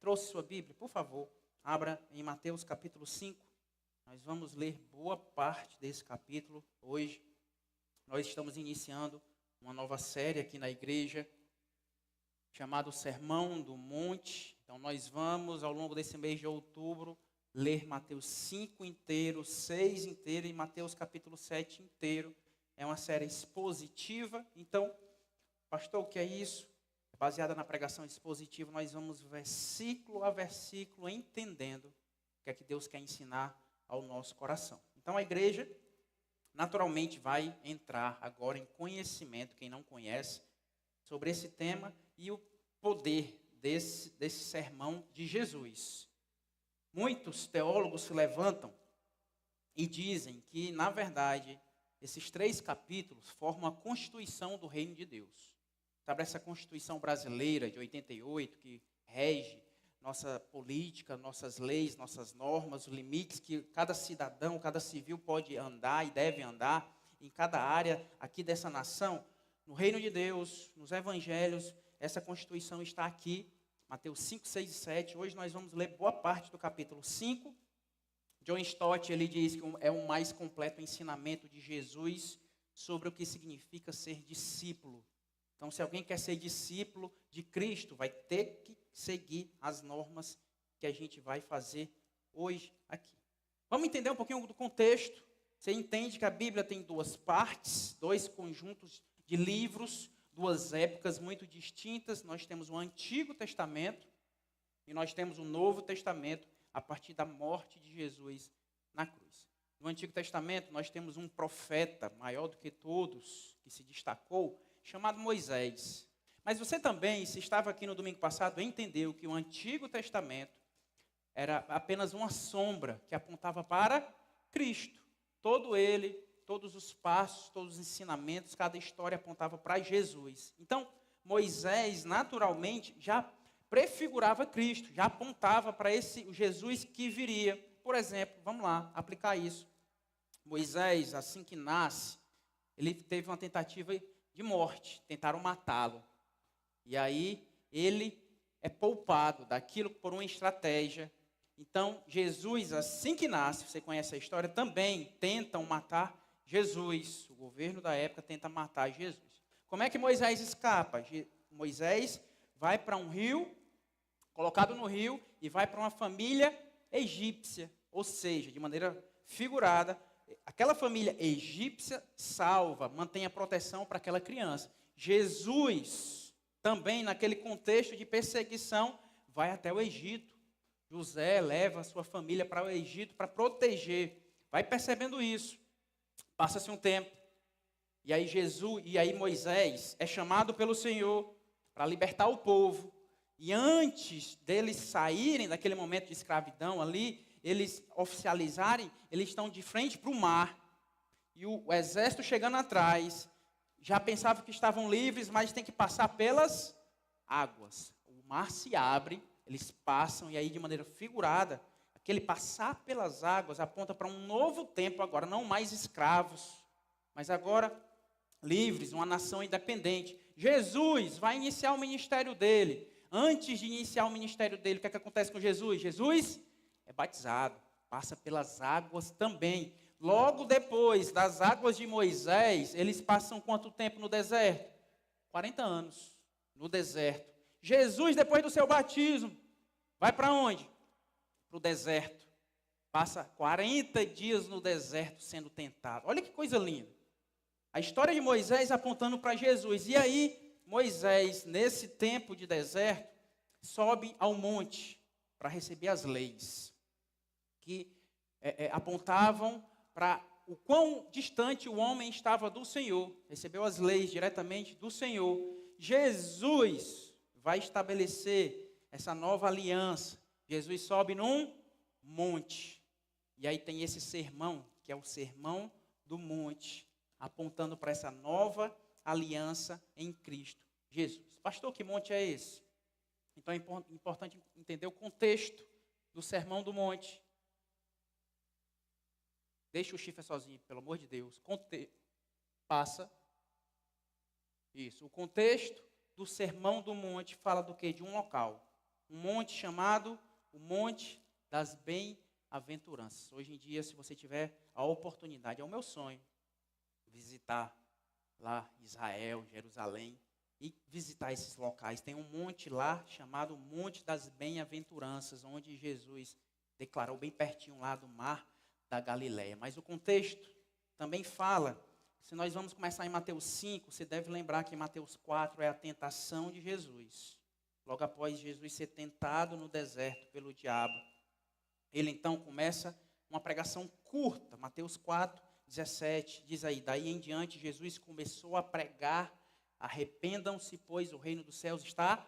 trouxe sua Bíblia, por favor, abra em Mateus capítulo 5. Nós vamos ler boa parte desse capítulo hoje. Nós estamos iniciando uma nova série aqui na igreja, chamada Sermão do Monte. Então nós vamos, ao longo desse mês de outubro, ler Mateus 5 inteiro, 6 inteiro e Mateus capítulo 7 inteiro. É uma série expositiva. Então, pastor, o que é isso? Baseada na pregação expositiva, nós vamos versículo a versículo entendendo o que é que Deus quer ensinar ao nosso coração. Então a igreja naturalmente vai entrar agora em conhecimento, quem não conhece, sobre esse tema e o poder desse sermão de Jesus. Muitos teólogos se levantam e dizem que, na verdade, esses 3 capítulos formam a constituição do reino de Deus. Sabe essa Constituição brasileira de 88 que rege nossa política, nossas leis, nossas normas, os limites que cada cidadão, cada civil pode andar e deve andar em cada área aqui dessa nação? No reino de Deus, nos evangelhos, essa Constituição está aqui, Mateus 5, 6 e 7. Hoje nós vamos ler boa parte do capítulo 5. John Stott, ele diz que é o mais completo ensinamento de Jesus sobre o que significa ser discípulo. Então, se alguém quer ser discípulo de Cristo, vai ter que seguir as normas que a gente vai fazer hoje aqui. Vamos entender um pouquinho do contexto. Você entende que a Bíblia tem 2 partes, 2 conjuntos de livros, 2 épocas muito distintas. Nós temos o Antigo Testamento e nós temos o Novo Testamento a partir da morte de Jesus na cruz. No Antigo Testamento, nós temos um profeta maior do que todos, que se destacou, chamado Moisés. Mas você também, se estava aqui no domingo passado, entendeu que o Antigo Testamento era apenas uma sombra que apontava para Cristo. Todo ele, todos os passos, todos os ensinamentos, cada história apontava para Jesus. Então, Moisés, naturalmente, já prefigurava Cristo, já apontava para esse Jesus que viria. Por exemplo, vamos lá, aplicar isso. Moisés, assim que nasce, ele teve uma tentativa de morte, tentaram matá-lo. E aí ele é poupado daquilo por uma estratégia. Então Jesus, assim que nasce, você conhece a história, também tentam matar Jesus. O governo da época tenta matar Jesus. Como é que Moisés escapa? Moisés vai para um rio, colocado no rio, e vai para uma família egípcia. Ou seja, de maneira figurada, aquela família egípcia salva, mantém a proteção para aquela criança. Jesus, também naquele contexto de perseguição, vai até o Egito. José leva a sua família para o Egito para proteger. Vai percebendo isso. Passa-se um tempo. E aí Moisés é chamado pelo Senhor para libertar o povo. E antes deles saírem daquele momento de escravidão ali, eles oficializarem, eles estão de frente para o mar. E o exército chegando atrás, já pensavam que estavam livres, mas tem que passar pelas águas. O mar se abre, eles passam, e aí de maneira figurada, aquele passar pelas águas aponta para um novo tempo agora, não mais escravos, mas agora livres, uma nação independente. Jesus vai iniciar o ministério dele. Antes de iniciar o ministério dele, o que é que acontece com Jesus? Jesus é batizado, passa pelas águas também. Logo depois das águas de Moisés, eles passam quanto tempo no deserto? 40 anos no deserto. Jesus, depois do seu batismo, vai para onde? Para o deserto. Passa 40 dias no deserto sendo tentado. Olha que coisa linda. A história de Moisés apontando para Jesus. E aí, Moisés, nesse tempo de deserto, sobe ao monte para receber as leis, que apontavam para o quão distante o homem estava do Senhor. Recebeu as leis diretamente do Senhor. Jesus vai estabelecer essa nova aliança. Jesus sobe num monte. E aí tem esse sermão, que é o Sermão do Monte, apontando para essa nova aliança em Cristo Jesus. Pastor, que monte é esse? Então é importante entender o contexto do Sermão do Monte. Deixa o chifre sozinho, pelo amor de Deus. Passa. Isso. O contexto do Sermão do Monte fala do quê? De um local. Um monte chamado o Monte das Bem-aventuranças. Hoje em dia, se você tiver a oportunidade, é o meu sonho, visitar lá Israel, Jerusalém, e visitar esses locais. Tem um monte lá chamado Monte das Bem-aventuranças, onde Jesus declarou bem pertinho lá do mar da Galileia. Mas o contexto também fala, se nós vamos começar em Mateus 5, você deve lembrar que Mateus 4 é a tentação de Jesus. Logo após Jesus ser tentado no deserto pelo diabo, ele então começa uma pregação curta. Mateus 4, 17, diz aí, daí em diante Jesus começou a pregar: arrependam-se, pois o reino dos céus está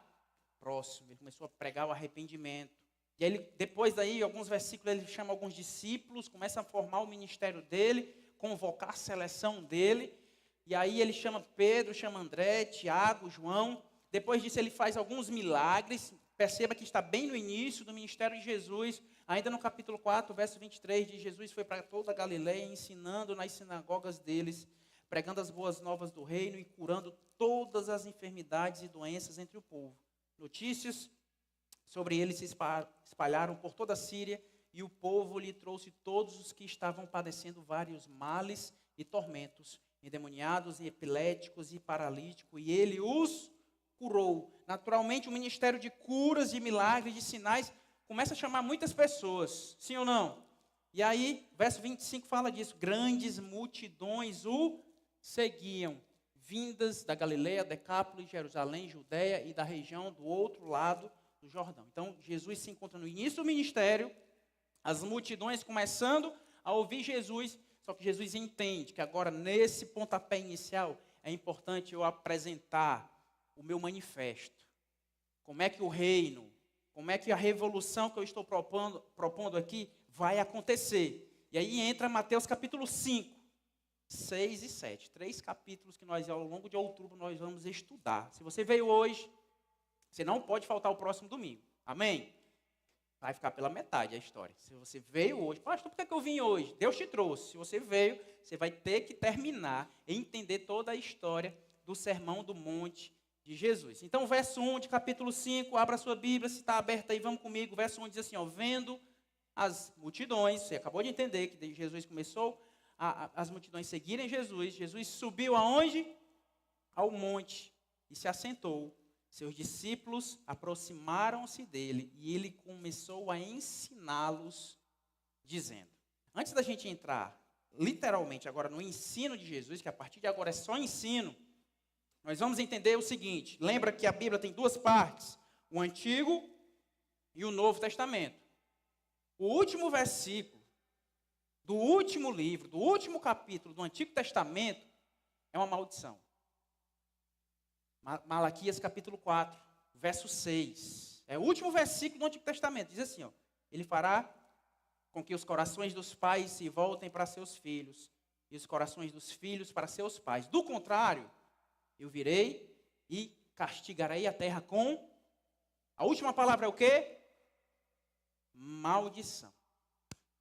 próximo. Ele começou a pregar o arrependimento. E aí, depois daí, alguns versículos, ele chama alguns discípulos, começa a formar o ministério dele, convocar a seleção dele. E aí ele chama Pedro, chama André, Tiago, João. Depois disso ele faz alguns milagres. Perceba que está bem no início do ministério de Jesus. Ainda no capítulo 4, verso 23, diz: Jesus foi para toda a Galileia, ensinando nas sinagogas deles, pregando as boas novas do reino e curando todas as enfermidades e doenças entre o povo. Notícias sobre ele se espalharam por toda a Síria, e o povo lhe trouxe todos os que estavam padecendo vários males e tormentos, endemoniados e epiléticos e paralíticos, e ele os curou. Naturalmente, o ministério de curas, de milagres, de sinais, começa a chamar muitas pessoas, sim ou não? E aí, verso 25 fala disso: grandes multidões o seguiam, vindas da Galileia, Decápolis, Jerusalém, Judeia e da região do outro lado do Jordão. Então, Jesus se encontra no início do ministério, as multidões começando a ouvir Jesus, só que Jesus entende que agora, nesse pontapé inicial, é importante eu apresentar o meu manifesto. Como é que o reino, como é que a revolução que eu estou propondo aqui vai acontecer. E aí entra Mateus capítulo 5, 6 e 7. 3 capítulos que nós, ao longo de outubro, nós vamos estudar. Se você veio hoje, você não pode faltar o próximo domingo. Amém? Vai ficar pela metade a história. Se você veio hoje, pastor, por que eu vim hoje? Deus te trouxe. Se você veio, você vai ter que terminar e entender toda a história do Sermão do Monte de Jesus. Então, verso 1 de capítulo 5, abra sua Bíblia, se está aberta aí, vamos comigo. Verso 1 diz assim, ó: vendo as multidões, você acabou de entender que Jesus começou as multidões seguirem Jesus. Jesus subiu aonde? Ao monte e se assentou. Seus discípulos aproximaram-se dele e ele começou a ensiná-los, dizendo. Antes da gente entrar literalmente agora no ensino de Jesus, que a partir de agora é só ensino, nós vamos entender o seguinte: lembra que a Bíblia tem duas partes, o Antigo e o Novo Testamento. O último versículo do último livro, do último capítulo do Antigo Testamento é uma maldição. Malaquias capítulo 4, verso 6. É o último versículo do Antigo Testamento. Diz assim, ó: ele fará com que os corações dos pais se voltem para seus filhos e os corações dos filhos para seus pais. Do contrário, eu virei e castigarei a terra com... A última palavra é o quê? Maldição.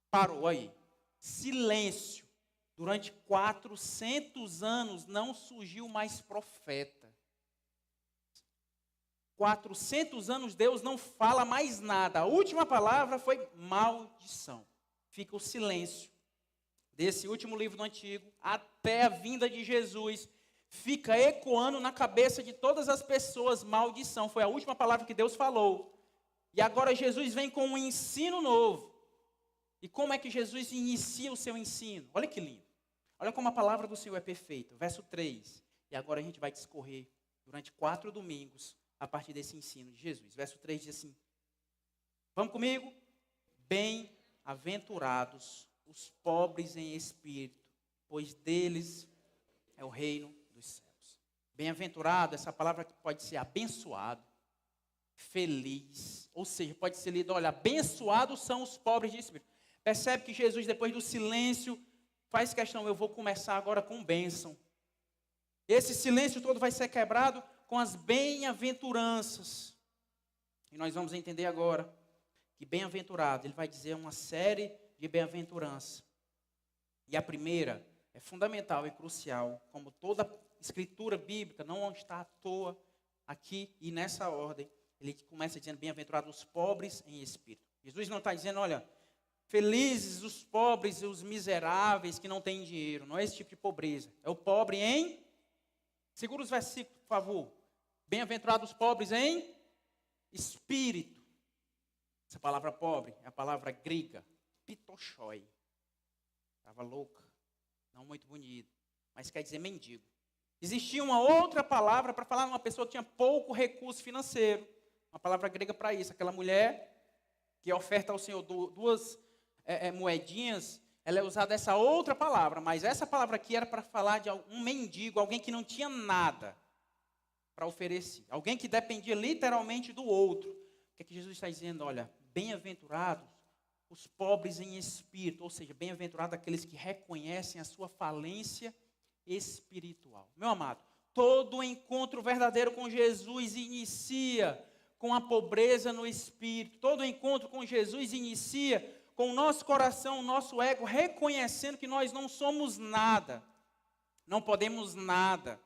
Parou aí. Silêncio. Durante 400 anos não surgiu mais profeta. 400 anos Deus não fala mais nada. A última palavra foi maldição. Fica o silêncio desse último livro do Antigo até a vinda de Jesus. Fica ecoando na cabeça de todas as pessoas, maldição. Foi a última palavra que Deus falou. E agora Jesus vem com um ensino novo. E como é que Jesus inicia o seu ensino? Olha que lindo. Olha como a palavra do Senhor é perfeita. Verso 3. E agora a gente vai discorrer durante 4 domingos a partir desse ensino de Jesus. Verso 3 diz assim. Vamos comigo? Bem-aventurados os pobres em espírito, pois deles é o reino dos céus. Bem-aventurado, essa palavra pode ser abençoado, feliz, ou seja, pode ser lido, olha, abençoados são os pobres de espírito. Percebe que Jesus, depois do silêncio, faz questão, eu vou começar agora com bênção. Esse silêncio todo vai ser quebrado com as bem-aventuranças. E nós vamos entender agora que bem-aventurado, ele vai dizer uma série de bem-aventuranças. E a primeira é fundamental e crucial, como toda escritura bíblica, não está à toa aqui e nessa ordem. ele começa dizendo, bem-aventurados os pobres em espírito. Jesus não está dizendo, olha, felizes os pobres e os miseráveis que não têm dinheiro. Não é esse tipo de pobreza. É o pobre em... Segura os versículos, por favor. Bem-aventurados os pobres em espírito. Essa palavra pobre é a palavra grega, pitochoi. Estava louca. Não muito bonito, mas quer dizer mendigo. Existia uma outra palavra para falar de uma pessoa que tinha pouco recurso financeiro. Uma palavra grega para isso. Aquela mulher que oferta ao Senhor duas moedinhas, ela é usada essa outra palavra. Mas essa palavra aqui era para falar de um mendigo, alguém que não tinha nada para oferecer. Alguém que dependia literalmente do outro. O que é que Jesus está dizendo? Olha, bem-aventurados os pobres em espírito. Ou seja, bem-aventurados aqueles que reconhecem a sua falência espiritual. Meu amado, todo encontro verdadeiro com Jesus inicia com a pobreza no espírito. Todo encontro com Jesus inicia com o nosso coração, o nosso ego, reconhecendo que nós não somos nada, não podemos nada,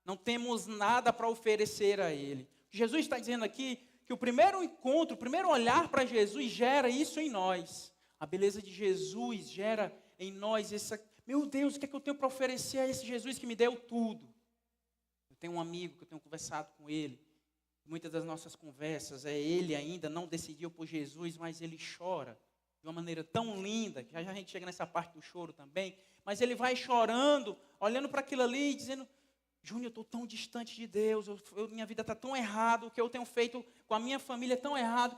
não temos nada para oferecer a Ele. Jesus está dizendo aqui que o primeiro encontro, o primeiro olhar para Jesus gera isso em nós. A beleza de Jesus gera em nós essa... Meu Deus, o que é que eu tenho para oferecer a esse Jesus que me deu tudo? Eu tenho um amigo que eu tenho conversado com ele. Muitas das nossas conversas ele ainda não decidiu por Jesus, mas ele chora de uma maneira tão linda. Já a gente chega nessa parte do choro também. Mas ele vai chorando, olhando para aquilo ali e dizendo, Júnior, eu estou tão distante de Deus, minha vida está tão errada, o que eu tenho feito com a minha família é tão errado,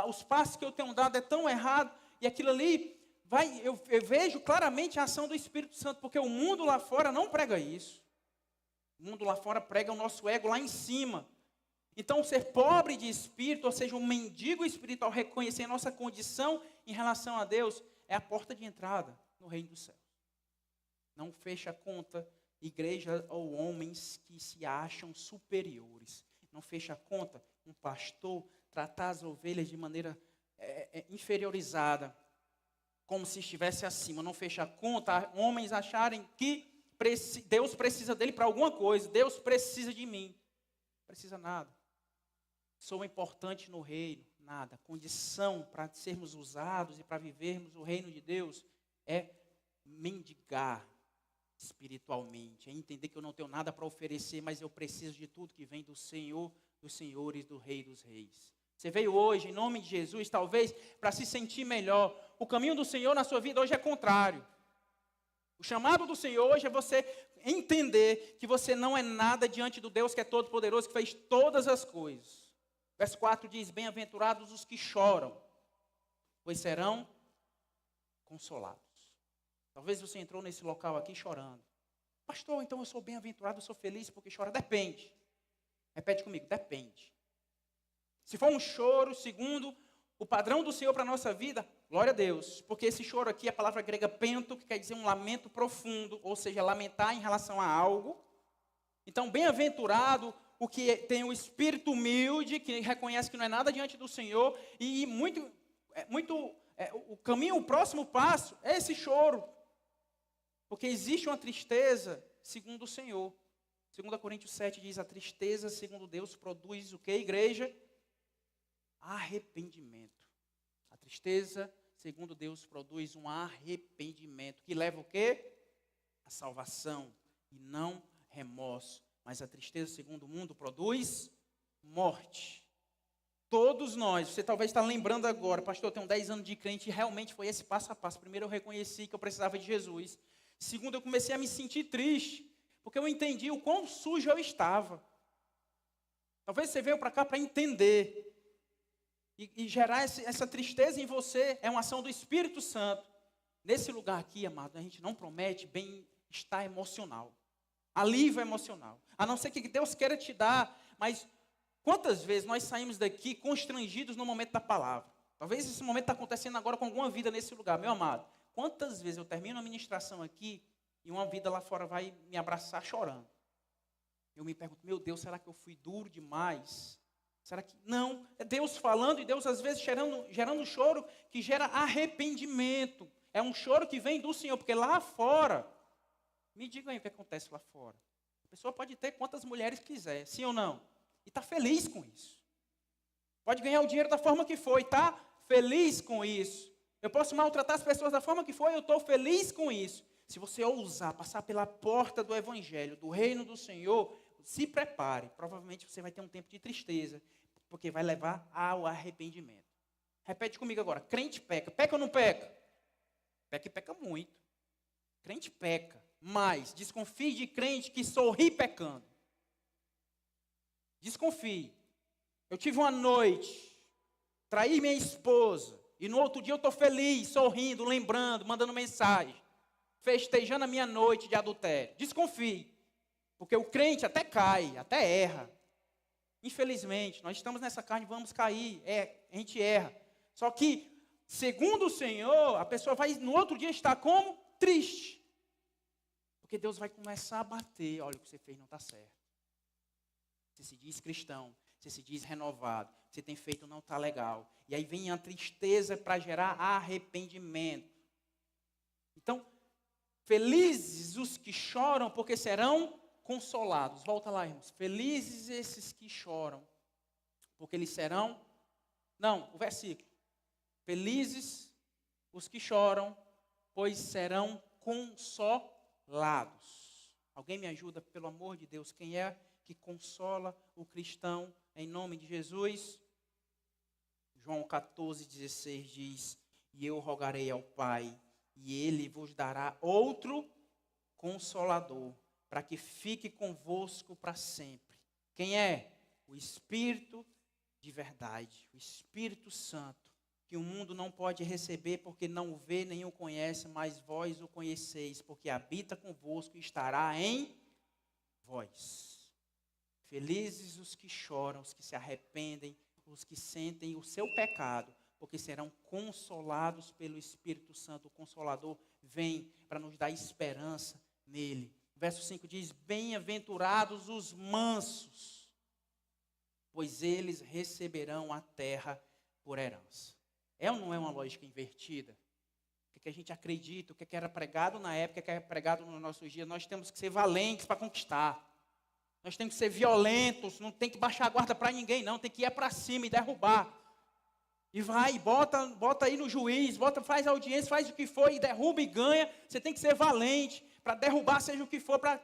os passos que eu tenho dado é tão errado. E aquilo ali... eu vejo claramente a ação do Espírito Santo, porque o mundo lá fora não prega isso. O mundo lá fora prega o nosso ego lá em cima. Então, ser pobre de espírito, ou seja, um mendigo espiritual, reconhecer a nossa condição em relação a Deus, é a porta de entrada no reino dos céus. Não fecha a conta, igreja ou homens que se acham superiores. Não fecha a conta um pastor tratar as ovelhas de maneira inferiorizada, como se estivesse acima. Não fecha a conta homens acharem que Deus precisa dele para alguma coisa. Deus precisa de mim. Não precisa nada. Sou importante no reino, nada. Condição para sermos usados e para vivermos o reino de Deus é mendigar espiritualmente. É entender que eu não tenho nada para oferecer, mas eu preciso de tudo que vem do Senhor, dos senhores, do Rei dos reis. Você veio hoje, em nome de Jesus, talvez, para se sentir melhor. O caminho do Senhor na sua vida hoje é contrário. O chamado do Senhor hoje é você entender que você não é nada diante do Deus que é todo-poderoso, que fez todas as coisas. Verso 4 diz, bem-aventurados os que choram, pois serão consolados. Talvez você entrou nesse local aqui chorando. Pastor, então eu sou bem-aventurado, eu sou feliz porque chora. Depende. Repete comigo, depende. Se for um choro segundo o padrão do Senhor para a nossa vida, glória a Deus. Porque esse choro aqui é a palavra grega pento, que quer dizer um lamento profundo, ou seja, lamentar em relação a algo. Então, bem-aventurado o que tem o espírito humilde, que reconhece que não é nada diante do Senhor, e o caminho, o próximo passo é esse choro. Porque existe uma tristeza segundo o Senhor. 2 Coríntios 7 diz, a tristeza segundo Deus produz o que, igreja? Arrependimento. A tristeza, segundo Deus, produz um arrependimento, que leva o quê? A salvação, e não remorso. Mas a tristeza, segundo o mundo, produz morte. Todos nós, você talvez está lembrando agora, pastor, eu tenho 10 anos de crente, e realmente foi esse passo a passo. Primeiro eu reconheci que eu precisava de Jesus. Segundo, eu comecei a me sentir triste, porque eu entendi o quão sujo eu estava. Talvez você veio para cá para entender. E gerar essa tristeza em você é uma ação do Espírito Santo. Nesse lugar aqui, amado, a gente não promete bem-estar emocional. Alívio emocional. A não ser que Deus queira te dar, mas quantas vezes nós saímos daqui constrangidos no momento da palavra? Talvez esse momento está acontecendo agora com alguma vida nesse lugar, meu amado. Quantas vezes eu termino a ministração aqui e uma vida lá fora vai me abraçar chorando? Eu me pergunto, meu Deus, será que eu fui duro demais? Será que não? É Deus falando e Deus às vezes gerando choro que gera arrependimento. É um choro que vem do Senhor, porque lá fora, me digam aí o que acontece lá fora. A pessoa pode ter quantas mulheres quiser, sim ou não? E está feliz com isso. Pode ganhar o dinheiro da forma que foi, tá? Feliz com isso. Eu posso maltratar as pessoas da forma que foi, eu estou feliz com isso. Se você ousar passar pela porta do Evangelho, do reino do Senhor, se prepare. Provavelmente você vai ter um tempo de tristeza, porque vai levar ao arrependimento. Repete comigo agora. Crente peca. Peca ou não peca? Peca e peca muito. Crente peca. Mas desconfie de crente que sorri pecando. Desconfie. Eu tive uma noite, traí minha esposa, e no outro dia eu estou feliz, sorrindo, lembrando, mandando mensagem, festejando a minha noite de adultério. Desconfie, porque o crente até cai, até erra. Infelizmente, nós estamos nessa carne, vamos cair, a gente erra. Só que, segundo o Senhor, a pessoa vai no outro dia estar como? Triste. Porque Deus vai começar a bater, olha, o que você fez não está certo. Você se diz cristão, você se diz renovado, o que você tem feito não está legal. E aí vem a tristeza para gerar arrependimento. Então, felizes os que choram, porque serão consolados. Volta lá, irmãos. Felizes esses que choram, porque eles serão... Não, o versículo. Felizes os que choram, pois serão consolados. Alguém me ajuda, pelo amor de Deus, quem é que consola o cristão em nome de Jesus? João 14,16 diz: e eu rogarei ao Pai, e Ele vos dará outro consolador, para que fique convosco para sempre. Quem é? O Espírito de verdade, o Espírito Santo, que o mundo não pode receber porque não o vê nem o conhece, mas vós o conheceis, porque habita convosco e estará em vós. Felizes os que choram, os que se arrependem, os que sentem o seu pecado, porque serão consolados pelo Espírito Santo. O Consolador vem para nos dar esperança nele. Verso 5 diz: bem-aventurados os mansos, pois eles receberão a terra por herança. É ou não é uma lógica invertida? O que a gente acredita, o que era pregado na época, o que é pregado nos nossos dias, nós temos que ser valentes para conquistar. Nós temos que ser violentos, não tem que baixar a guarda para ninguém, não. Tem que ir para cima e derrubar. E vai, bota aí no juiz, faz audiência, faz o que for e derruba e ganha. Você tem que ser valente para derrubar, seja o que for, para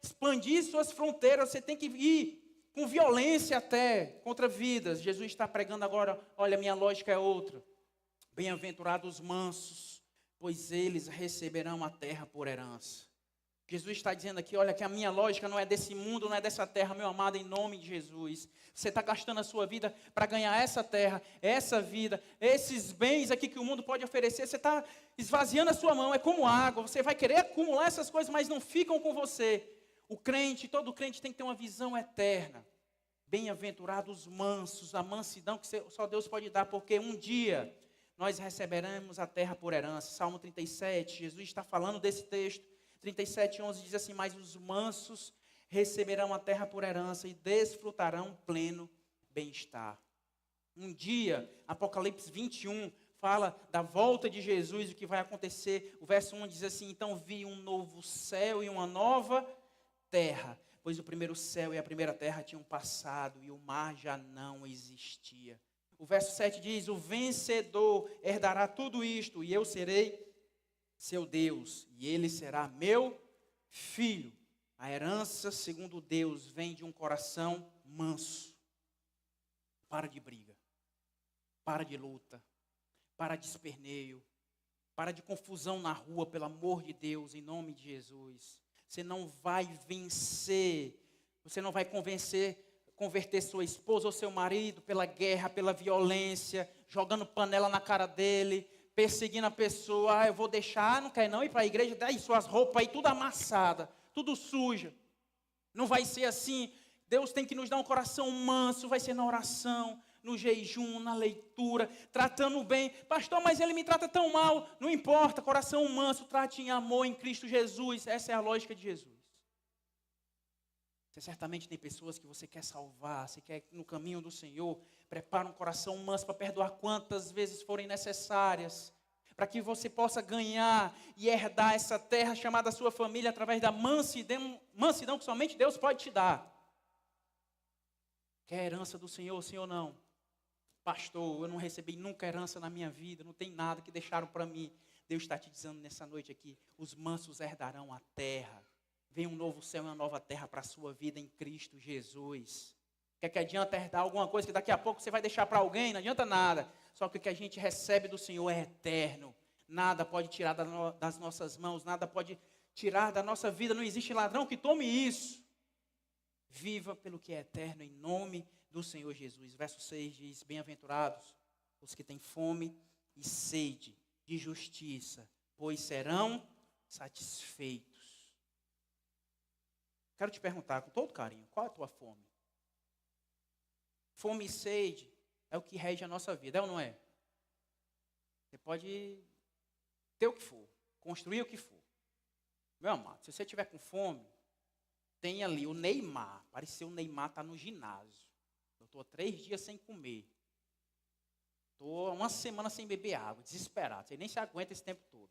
expandir suas fronteiras. Você tem que ir com violência até contra vidas. Jesus está pregando agora, olha, minha lógica é outra. Bem-aventurados os mansos, pois eles receberão a terra por herança. Jesus está dizendo aqui, olha, que a minha lógica não é desse mundo, não é dessa terra, meu amado, em nome de Jesus. Você está gastando a sua vida para ganhar essa terra, essa vida, esses bens aqui que o mundo pode oferecer. Você está esvaziando a sua mão, é como água. Você vai querer acumular essas coisas, mas não ficam com você. O crente, todo crente tem que ter uma visão eterna. Bem-aventurados os mansos, a mansidão que só Deus pode dar, porque um dia nós receberemos a terra por herança. Salmo 37, Jesus está falando desse texto. 37:11 diz assim: mas os mansos receberão a terra por herança e desfrutarão pleno bem-estar. Um dia, Apocalipse 21 fala da volta de Jesus, o que vai acontecer. O verso 1 diz assim: então vi um novo céu e uma nova terra, pois o primeiro céu e a primeira terra tinham passado e o mar já não existia. O verso 7 diz: o vencedor herdará tudo isto e eu serei seu Deus, e ele será meu filho. A herança, segundo Deus, vem de um coração manso. Para de briga, para de luta, para de esperneio, para de confusão na rua, pelo amor de Deus, em nome de Jesus. Você não vai vencer, você não vai converter sua esposa ou seu marido pela guerra, pela violência, jogando panela na cara dele, perseguindo a pessoa. Eu vou deixar, não quer não ir para a igreja, daí suas roupas aí tudo amassada, tudo suja. Não vai ser assim. Deus tem que nos dar um coração manso, vai ser na oração, no jejum, na leitura, tratando bem. Pastor, mas ele me trata tão mal. Não importa, coração manso, trate em amor em Cristo Jesus. Essa é a lógica de Jesus. Você certamente tem pessoas que você quer salvar, você quer no caminho do Senhor. Prepara um coração manso para perdoar quantas vezes forem necessárias, para que você possa ganhar e herdar essa terra chamada sua família através da mansidão que somente Deus pode te dar. Quer a herança do Senhor, sim ou não? Pastor, eu não recebi nunca herança na minha vida, não tem nada que deixaram para mim. Deus está te dizendo nessa noite aqui, os mansos herdarão a terra. Vem um novo céu e uma nova terra para a sua vida em Cristo Jesus. Que adianta herdar alguma coisa que daqui a pouco você vai deixar para alguém? Não adianta nada. Só que o que a gente recebe do Senhor é eterno. Nada pode tirar das nossas mãos, nada pode tirar da nossa vida. Não existe ladrão que tome isso. Viva pelo que é eterno em nome do Senhor Jesus. Verso 6 diz, bem-aventurados os que têm fome e sede de justiça, pois serão satisfeitos. Quero te perguntar com todo carinho, qual é a tua fome? Fome e sede é o que rege a nossa vida, é ou não é? Você pode ter o que for, construir o que for. Meu amado, se você estiver com fome, tem ali o Neymar. Pareceu o Neymar está no ginásio. Eu estou 3 dias sem comer. Estou 1 semana sem beber água, desesperado. Você nem se aguenta esse tempo todo.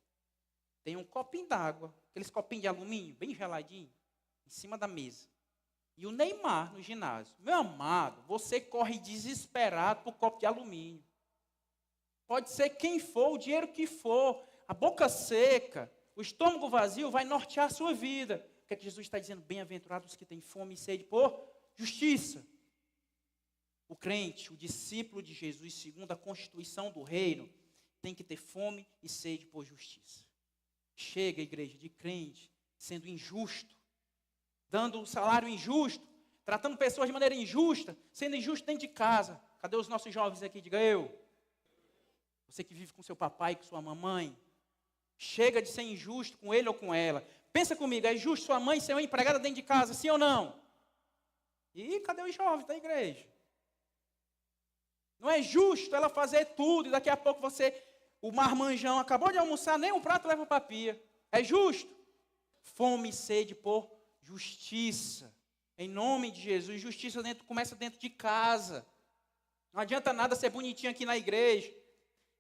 Tem um copinho d'água, aqueles copinhos de alumínio, bem geladinho, em cima da mesa. E o Neymar no ginásio. Meu amado, você corre desesperado por copo de alumínio. Pode ser quem for, o dinheiro que for, a boca seca, o estômago vazio vai nortear a sua vida. O que é que Jesus está dizendo? Bem-aventurados os que têm fome e sede por justiça. O crente, o discípulo de Jesus, segundo a constituição do reino, tem que ter fome e sede por justiça. Chega, igreja, de crente, sendo injusto, dando um salário injusto, tratando pessoas de maneira injusta, sendo injusto dentro de casa. Cadê os nossos jovens aqui? Diga eu. Você que vive com seu papai, com sua mamãe, chega de ser injusto com ele ou com ela. Pensa comigo, é justo sua mãe ser uma empregada dentro de casa, sim ou não? E cadê os jovens da igreja? Não é justo ela fazer tudo e daqui a pouco você, o marmanjão, acabou de almoçar, nem um prato leva para a pia. É justo? Fome e sede por justiça. Em nome de Jesus, justiça começa dentro de casa. Não adianta nada ser bonitinho aqui na igreja,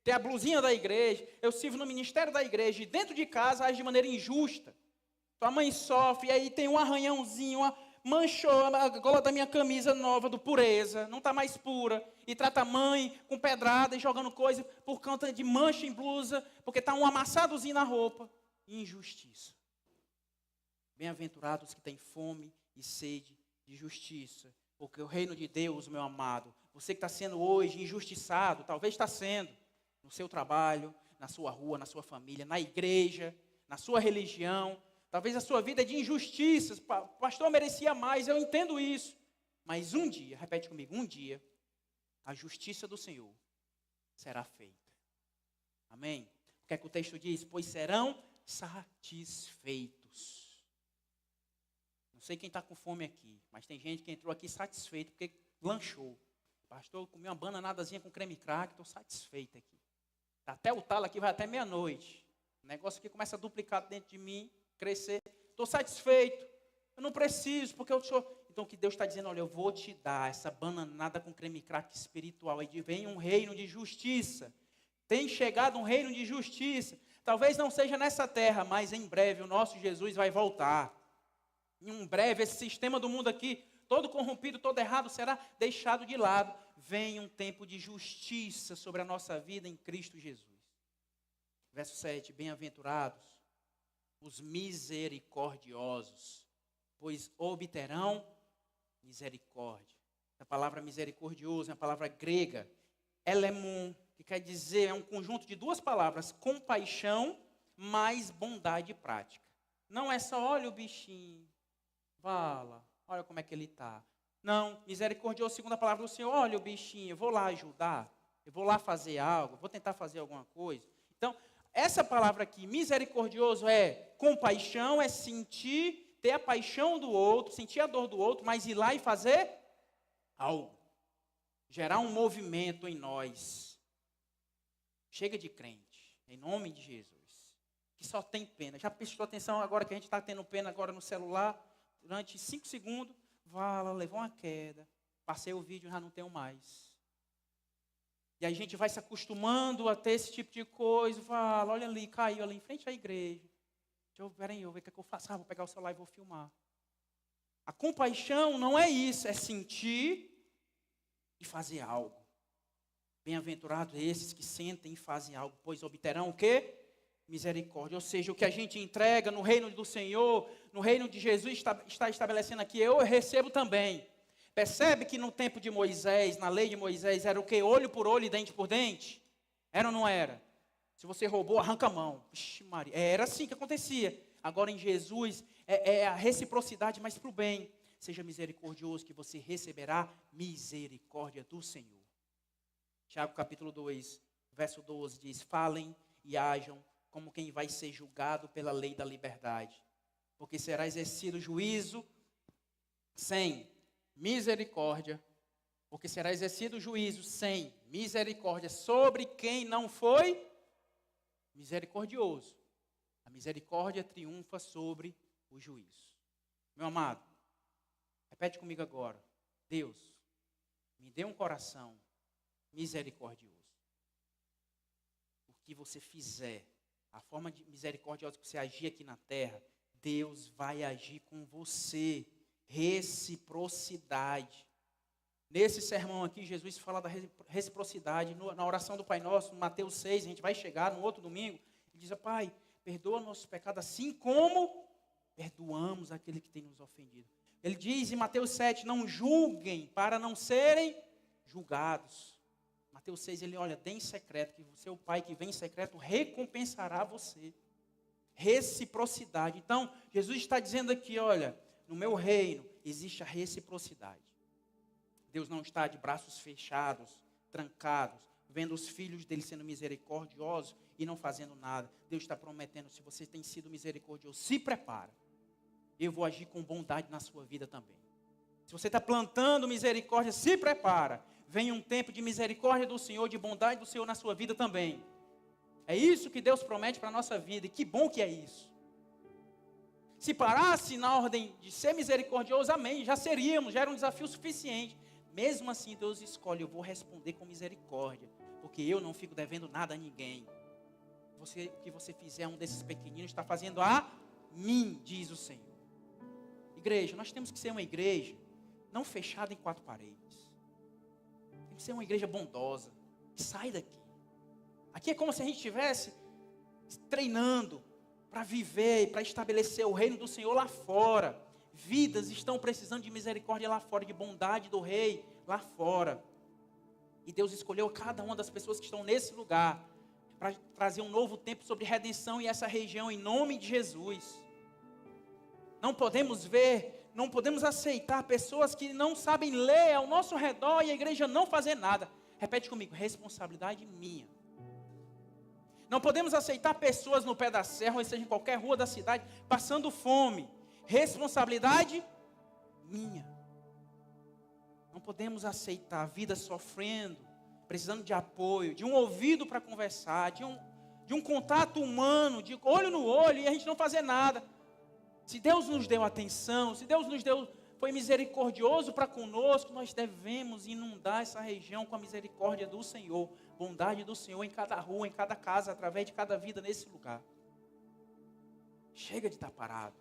ter a blusinha da igreja, eu sirvo no ministério da igreja e dentro de casa age de maneira injusta. Tua mãe sofre, e aí tem um arranhãozinho, manchou a gola da minha camisa nova do pureza, não está mais pura, e trata a mãe com pedrada e jogando coisa por conta de mancha em blusa, porque está um amassadozinho na roupa. Injustiça. Bem-aventurados que têm fome e sede de justiça, porque o reino de Deus, meu amado, você que está sendo hoje injustiçado, talvez está sendo, no seu trabalho, na sua rua, na sua família, na igreja, na sua religião. Talvez a sua vida é de injustiças. O pastor merecia mais, eu entendo isso. Mas um dia, repete comigo, um dia, a justiça do Senhor será feita. Amém? O que é que o texto diz? Pois serão satisfeitos. Não sei quem está com fome aqui, mas tem gente que entrou aqui satisfeito porque lanchou. Pastor, eu comi uma bananadazinha com creme crack, estou satisfeito aqui. Até o talo aqui vai até meia-noite. O negócio aqui começa a duplicar dentro de mim, crescer. Estou satisfeito. Eu não preciso, porque eu sou... Então, o que Deus está dizendo, olha, eu vou te dar essa bananada com creme crack espiritual. Aí vem um reino de justiça. Tem chegado um reino de justiça. Talvez não seja nessa terra, mas em breve o nosso Jesus vai voltar. Em breve, esse sistema do mundo aqui, todo corrompido, todo errado, será deixado de lado. Vem um tempo de justiça sobre a nossa vida em Cristo Jesus. Verso 7, bem-aventurados os misericordiosos, pois obterão misericórdia. A palavra misericordioso é uma palavra grega, elemon, que quer dizer, é um conjunto de 2 palavras, compaixão mais bondade prática. Não é só, olha o bichinho, vala, olha como é que ele está. Não, misericordioso, segundo a palavra do Senhor, olha o bichinho, eu vou lá ajudar, eu vou lá fazer algo, vou tentar fazer alguma coisa. Então, essa palavra aqui, misericordioso, é compaixão, é sentir, ter a paixão do outro, sentir a dor do outro, mas ir lá e fazer algo. Gerar um movimento em nós. Chega de crente, em nome de Jesus, que só tem pena. Já prestou atenção agora que a gente está tendo pena agora no celular? Durante 5 segundos, vala, levou uma queda, passei o vídeo, já não tenho mais. E a gente vai se acostumando a ter esse tipo de coisa, fala, olha ali, caiu ali em frente à igreja. Peraí, eu ver o que eu faço. Vou pegar o celular e vou filmar. A compaixão não é isso, é sentir e fazer algo. Bem-aventurados esses que sentem e fazem algo, pois obterão o quê? Misericórdia. Ou seja, o que a gente entrega no reino do Senhor, no reino de Jesus, está estabelecendo aqui, eu recebo também. Percebe que no tempo de Moisés, na lei de Moisés, era o quê? Olho por olho e dente por dente? Era ou não era? Se você roubou, arranca a mão. Vixe, Maria. Era assim que acontecia. Agora em Jesus, é a reciprocidade, mas para o bem. Seja misericordioso que você receberá misericórdia do Senhor. Tiago capítulo 2, verso 12 diz, falem e hajam como quem vai ser julgado pela lei da liberdade. Porque será exercido juízo sem misericórdia. Porque será exercido juízo sem misericórdia sobre quem não foi misericordioso. A misericórdia triunfa sobre o juízo. Meu amado, repete comigo agora. Deus, me dê um coração misericordioso. O que você fizer, a forma de misericordiosa que você agir aqui na terra, Deus vai agir com você. Reciprocidade. Nesse sermão aqui, Jesus fala da reciprocidade. Na oração do Pai Nosso, no Mateus 6, a gente vai chegar no outro domingo, ele diz, Pai, perdoa nossos pecados assim como perdoamos aquele que tem nos ofendido. Ele diz em Mateus 7, não julguem para não serem julgados. Mateus 6, ele olha, dê em secreto, que o seu Pai que vem em secreto recompensará você. Reciprocidade. Então, Jesus está dizendo aqui, olha, no meu reino existe a reciprocidade. Deus não está de braços fechados, trancados, vendo os filhos dele sendo misericordiosos e não fazendo nada. Deus está prometendo, se você tem sido misericordioso, se prepara. Eu vou agir com bondade na sua vida também. Se você está plantando misericórdia, se prepara. Vem um tempo de misericórdia do Senhor, de bondade do Senhor na sua vida também. É isso que Deus promete para a nossa vida. E que bom que é isso. Se parasse na ordem de ser misericordioso, amém. Já seríamos, já era um desafio suficiente. Mesmo assim, Deus escolhe, eu vou responder com misericórdia. Porque eu não fico devendo nada a ninguém. O que você fizer a um desses pequeninos, está fazendo a mim, diz o Senhor. Igreja, nós temos que ser uma igreja não fechada em quatro paredes. Tem que ser uma igreja bondosa. Sai daqui. Aqui é como se a gente estivesse treinando para viver e para estabelecer o reino do Senhor lá fora. Vidas estão precisando de misericórdia lá fora, de bondade do Rei lá fora. E Deus escolheu cada uma das pessoas que estão nesse lugar para trazer um novo tempo sobre redenção e essa região em nome de Jesus. Não podemos ver, não podemos aceitar pessoas que não sabem ler ao nosso redor e a igreja não fazer nada. Repete comigo, responsabilidade minha. Não podemos aceitar pessoas no pé da serra, ou seja, em qualquer rua da cidade, passando fome. Responsabilidade minha. Não podemos aceitar a vida sofrendo, precisando de apoio, de um ouvido para conversar, de um contato humano, de olho no olho, e a gente não fazer nada. Se Deus nos deu atenção, se Deus foi misericordioso para conosco, nós devemos inundar essa região com a misericórdia do Senhor, bondade do Senhor em cada rua, em cada casa, através de cada vida nesse lugar. Chega de estar parado,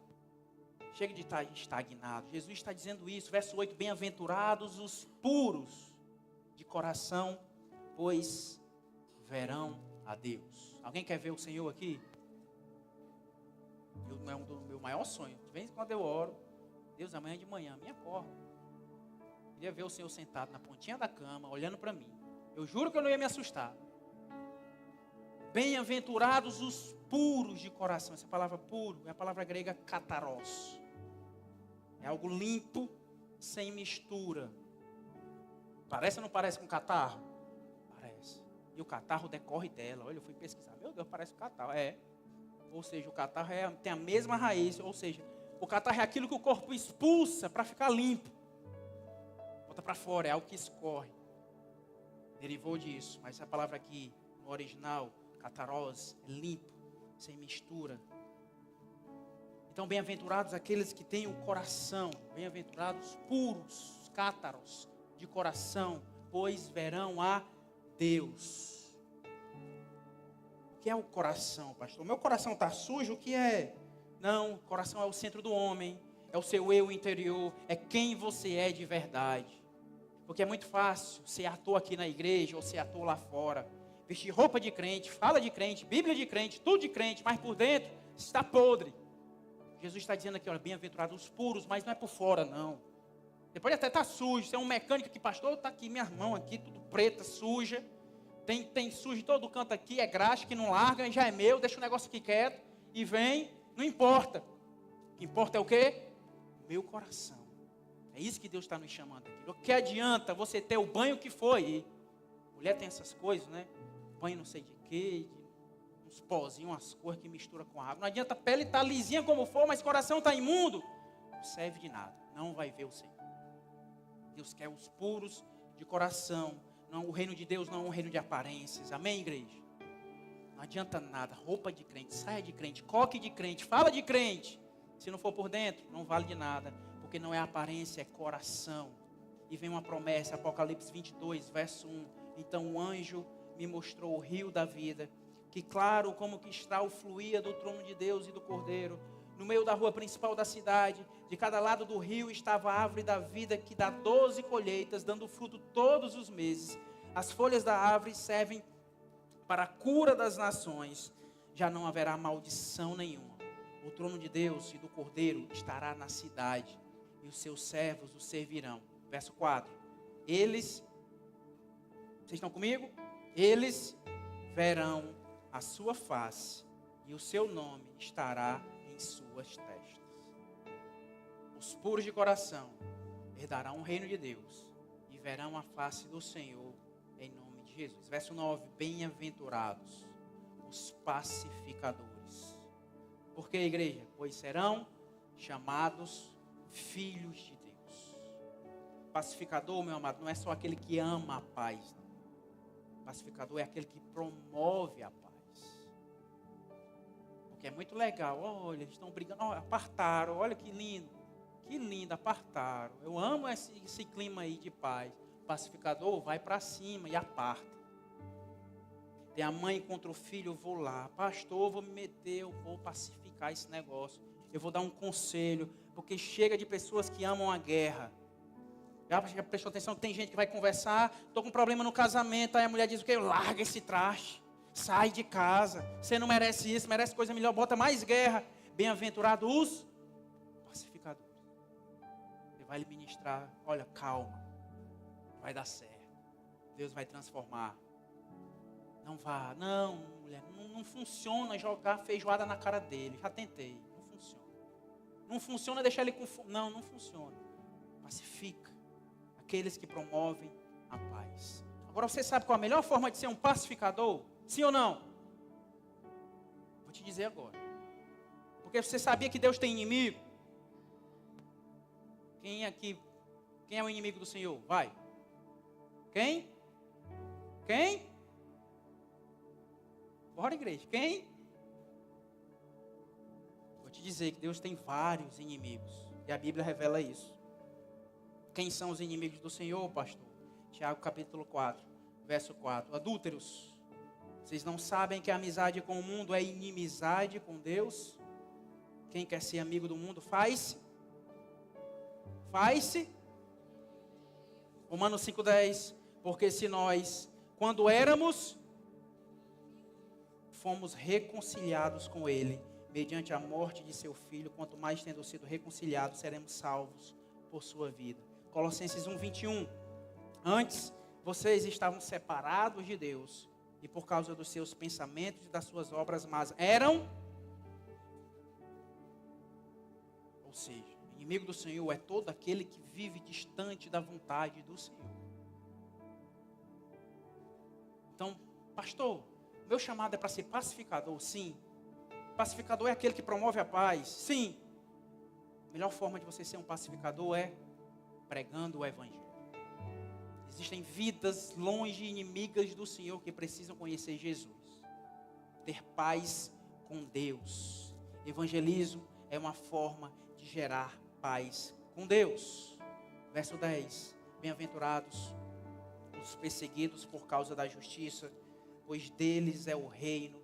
chega de estar estagnado. Jesus está dizendo isso, verso 8, bem-aventurados os puros de coração, pois verão a Deus. Alguém quer ver o Senhor aqui? É um do meu maior sonho. De vez em quando eu oro, Deus, amanhã de manhã, me acorda. Queria ver o Senhor sentado na pontinha da cama, olhando para mim. Eu juro que eu não ia me assustar. Bem-aventurados os puros de coração. Essa palavra puro é a palavra grega kataros. É algo limpo, sem mistura. Parece ou não parece com catarro? Parece. E o catarro decorre dela. Olha, eu fui pesquisar. Meu Deus, parece um catarro. Ou seja, o catarro tem a mesma raiz. Ou seja, o catarro é aquilo que o corpo expulsa para ficar limpo. Bota para fora, é algo que escorre. Derivou disso. Mas essa palavra aqui, no original, kataros, é limpo, sem mistura. Então, bem-aventurados aqueles que têm o coração. Bem-aventurados puros, cátaros, de coração, pois verão a Deus. O que é o coração, pastor? O meu coração está sujo? O que é? Não, o coração é o centro do homem, é o seu eu interior, é quem você é de verdade. Porque é muito fácil ser ator aqui na igreja ou ser ator lá fora. Vestir roupa de crente, fala de crente, Bíblia de crente, tudo de crente, mas por dentro está podre. Jesus está dizendo aqui, olha, bem-aventurados os puros, mas não é por fora, não. Você pode até estar sujo, você é um mecânico que, pastor, está aqui, minhas mãos aqui, tudo preta, suja. Tem sujo em todo canto aqui, é graxa que não larga, já é meu, deixa o negócio aqui quieto. E vem, não importa. O que importa é o quê? O meu coração. É isso que Deus está nos chamando aqui. O que adianta você ter o banho que foi? Mulher tem essas coisas, né? Banho não sei de quê, uns pozinhos, umas cores que mistura com água. Não adianta a pele estar lisinha como for, mas o coração está imundo. Não serve de nada. Não vai ver o Senhor. Deus quer os puros de coração. Não, o reino de Deus não é um reino de aparências. Amém, igreja? Não adianta nada. Roupa de crente, saia de crente, coque de crente, fala de crente. Se não for por dentro, não vale de nada. Porque não é aparência, é coração. E vem uma promessa, Apocalipse 22, verso 1. Então o anjo me mostrou o rio da vida, que claro como cristal fluía do trono de Deus e do Cordeiro. No meio da rua principal da cidade, de cada lado do rio estava a árvore da vida, que dá 12 colheitas, dando fruto todos os meses. As folhas da árvore servem para a cura das nações. Já não haverá maldição nenhuma. O trono de Deus e do Cordeiro estará na cidade, e os seus servos o servirão. Verso 4. Vocês estão comigo? Eles verão a sua face, e o seu nome estará em suas testas. Os puros de coração herdarão o reino de Deus e verão a face do Senhor em nome de Jesus. Verso 9. Bem-aventurados os pacificadores. Por que, igreja? Pois serão chamados filhos de Deus. Pacificador, meu amado, não é só aquele que ama a paz, não. Pacificador é aquele que promove a paz. Porque é muito legal. Olha, eles estão brigando. Olha, apartaram. Olha que lindo. Que lindo, apartaram. Eu amo esse clima aí de paz. O pacificador vai para cima e aparta. Tem a mãe contra o filho, eu vou lá. Pastor, eu vou me meter, eu vou pacificar esse negócio. Eu vou dar um conselho. Porque chega de pessoas que amam a guerra. Já prestou atenção que tem gente que vai conversar, estou com um problema no casamento, aí a mulher diz o quê? Larga esse traste, sai de casa, você não merece isso, merece coisa melhor, bota mais guerra. Bem-aventurados os pacificadores. Ele vai lhe ministrar, olha, calma, vai dar certo, Deus vai transformar. Não vá, não, mulher, não funciona jogar feijoada na cara dele, já tentei, não funciona. Não funciona deixar ele com fome, não funciona. Pacifica. Aqueles que promovem a paz. Agora você sabe qual a melhor forma de ser um pacificador? Sim ou não? Vou te dizer agora. Porque você sabia que Deus tem inimigo? Quem é o inimigo do Senhor? Vai. Quem? Bora, igreja. Quem? Vou te dizer que Deus tem vários inimigos. E a Bíblia revela isso. Quem são os inimigos do Senhor, pastor? Tiago capítulo 4, verso 4. Adúlteros, vocês não sabem que a amizade com o mundo é inimizade com Deus? Quem quer ser amigo do mundo, faz-se. Romanos 5,10. Porque se nós, quando éramos, fomos reconciliados com Ele, mediante a morte de seu Filho, quanto mais tendo sido reconciliados, seremos salvos por sua vida. Colossenses 1:21. Antes, vocês estavam separados de Deus, e por causa dos seus pensamentos e das suas obras más, eram, ou seja, inimigo do Senhor é todo aquele que vive distante da vontade do Senhor. Então, pastor, meu chamado é para ser pacificador? Sim. Pacificador é aquele que promove a paz? Sim. A melhor forma de você ser um pacificador é pregando o Evangelho. Existem vidas longe, inimigas do Senhor, que precisam conhecer Jesus. Ter paz com Deus. Evangelismo é uma forma de gerar paz com Deus. Verso 10. Bem-aventurados os perseguidos por causa da justiça, pois deles é o reino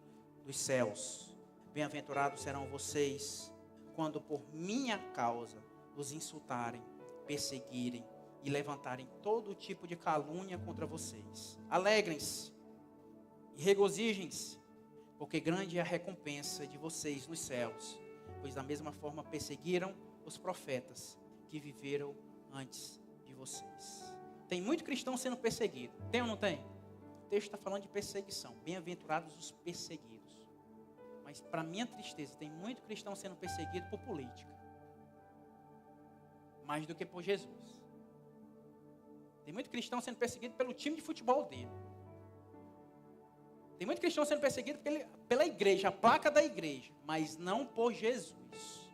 dos céus. Bem-aventurados serão vocês, quando por minha causa os insultarem, perseguirem e levantarem todo tipo de calúnia contra vocês. Alegrem-se e regozijem-se, porque grande é a recompensa de vocês nos céus, pois da mesma forma perseguiram os profetas que viveram antes de vocês. Tem muito cristão sendo perseguido. Tem ou não tem? O texto está falando de perseguição. Bem-aventurados os perseguidos. Mas para minha tristeza, tem muito cristão sendo perseguido por política. Mais do que por Jesus. Tem muito cristão sendo perseguido pelo time de futebol dele. Tem muito cristão sendo perseguido pela igreja, a placa da igreja, mas não por Jesus.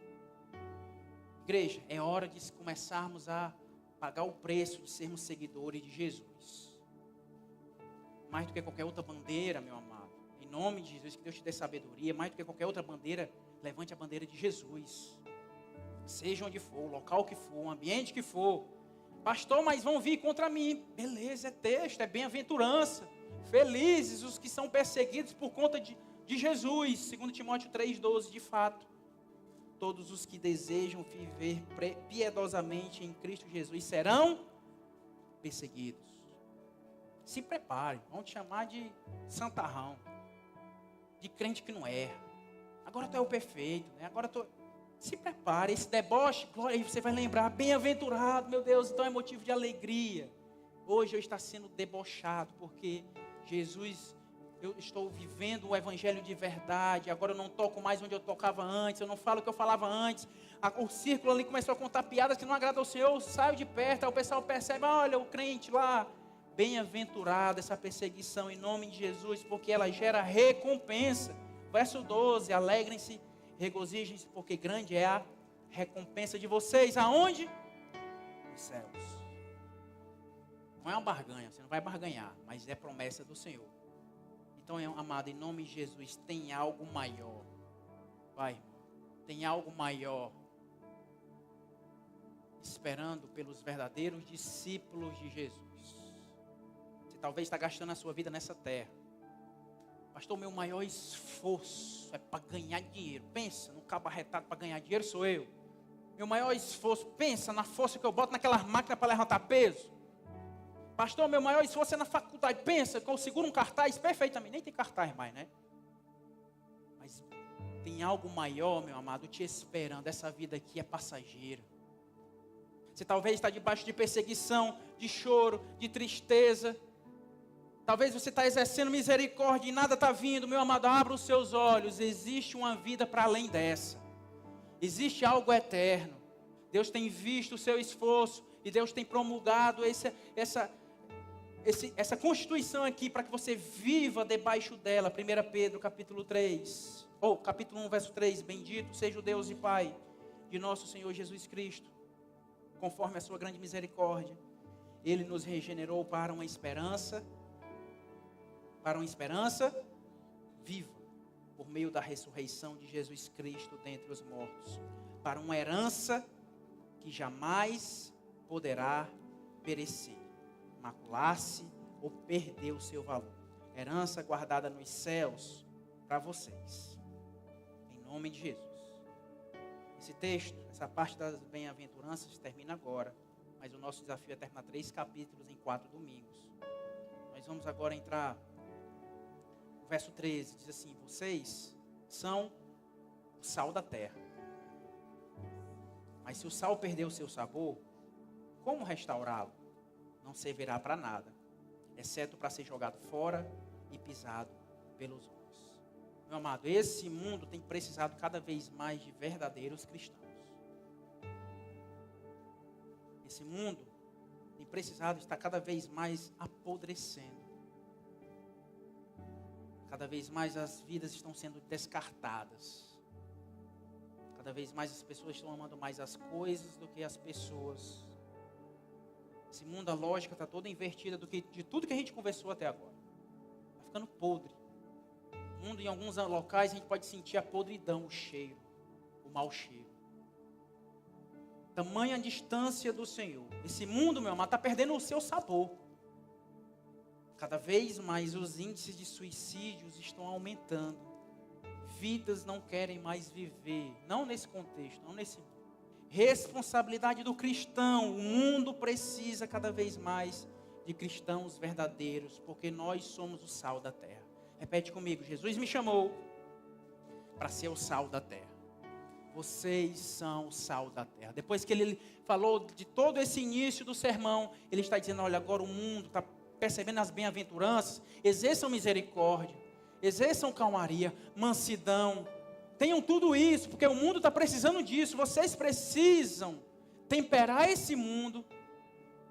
Igreja, é hora de começarmos a pagar o preço de sermos seguidores de Jesus. Mais do que qualquer outra bandeira, meu amado. Em nome de Jesus, que Deus te dê sabedoria. Mais do que qualquer outra bandeira, levante a bandeira de Jesus. Seja onde for, o local que for, o ambiente que for. Pastor, mas vão vir contra mim. Beleza, é texto, é bem-aventurança. Felizes os que são perseguidos por conta de Jesus. 2 Timóteo 3,12, de fato. Todos os que desejam viver piedosamente em Cristo Jesus serão perseguidos. Se prepare, vão te chamar de santarrão, de crente que não erra. Agora tu é o perfeito, né? Agora tu... Se prepare, esse deboche, glória, aí você vai lembrar, bem-aventurado, meu Deus, então é motivo de alegria. Hoje eu estou sendo debochado, porque Jesus, eu estou vivendo o evangelho de verdade, agora eu não toco mais onde eu tocava antes, eu não falo o que eu falava antes, o círculo ali começou a contar piadas que não agradam ao Senhor, eu saio de perto, aí o pessoal percebe, olha o crente lá, bem-aventurado essa perseguição em nome de Jesus, porque ela gera recompensa. Verso 12, alegrem-se, regozijem-se, porque grande é a recompensa de vocês. Aonde? Nos céus. Não é uma barganha, você não vai barganhar, mas é promessa do Senhor. Então, amado, em nome de Jesus, tem algo maior. Vai, irmão, tem algo maior esperando pelos verdadeiros discípulos de Jesus. Você talvez está gastando a sua vida nessa terra. Pastor, meu maior esforço é para ganhar dinheiro. Pensa no cabo arretado para ganhar dinheiro, sou eu. Meu maior esforço, pensa na força que eu boto naquelas máquinas para levantar peso. Pastor, meu maior esforço é na faculdade. Pensa que eu seguro um cartaz perfeitamente. Nem tem cartaz mais, né? Mas tem algo maior, meu amado, te esperando. Essa vida aqui é passageira. Você talvez está debaixo de perseguição, de choro, de tristeza. Talvez você está exercendo misericórdia e nada está vindo. Meu amado, abra os seus olhos. Existe uma vida para além dessa. Existe algo eterno. Deus tem visto o seu esforço. E Deus tem promulgado essa constituição aqui para que você viva debaixo dela. 1 Pedro capítulo 3. Capítulo 1, verso 3. Bendito seja o Deus e Pai de nosso Senhor Jesus Cristo. Conforme a sua grande misericórdia. Ele nos regenerou para uma esperança viva, por meio da ressurreição de Jesus Cristo dentre os mortos, para uma herança que jamais poderá perecer, macular-se ou perder o seu valor. Herança guardada nos céus para vocês, em nome de Jesus. Esse texto, essa parte das bem-aventuranças termina agora, mas o nosso desafio é terminar 3 capítulos em 4 domingos. Nós vamos agora entrar verso 13, diz assim: vocês são o sal da terra. Mas se o sal perder o seu sabor, como restaurá-lo? Não servirá para nada, exceto para ser jogado fora e pisado pelos homens. Meu amado, esse mundo tem precisado cada vez mais de verdadeiros cristãos. Esse mundo tem precisado estar cada vez mais apodrecendo. Cada vez mais as vidas estão sendo descartadas. Cada vez mais as pessoas estão amando mais as coisas do que as pessoas. Esse mundo, a lógica está toda invertida de tudo que a gente conversou até agora. Está ficando podre. O mundo, em alguns locais, a gente pode sentir a podridão, o cheiro, o mau cheiro. Tamanha distância do Senhor. Esse mundo, meu amado, está perdendo o seu sabor. Cada vez mais os índices de suicídios estão aumentando. Vidas não querem mais viver. Não nesse contexto, não nesse mundo. Responsabilidade do cristão. O mundo precisa cada vez mais de cristãos verdadeiros, porque nós somos o sal da terra. Repete comigo: Jesus me chamou para ser o sal da terra. Vocês são o sal da terra. Depois que ele falou de todo esse início do sermão, ele está dizendo: olha, agora o mundo está percebendo as bem-aventuranças. Exerçam misericórdia, exerçam calmaria, mansidão. Tenham tudo isso, porque o mundo está precisando disso. Vocês precisam temperar esse mundo.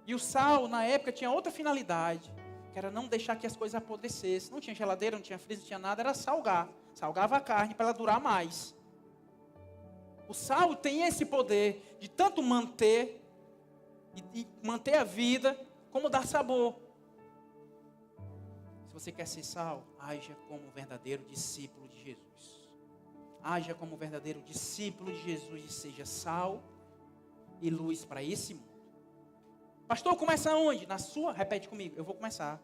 E o sal, na época, tinha outra finalidade, que era não deixar que as coisas apodrecessem. Não tinha geladeira, não tinha freezer, não tinha nada, era salgar. Salgava a carne para ela durar mais. O sal tem esse poder de tanto manter, e manter a vida, como dar sabor. Se você quer ser sal, haja como um verdadeiro discípulo de Jesus. Haja como um verdadeiro discípulo de Jesus e seja sal e luz para esse mundo. Pastor, começa onde? Repete comigo, eu vou começar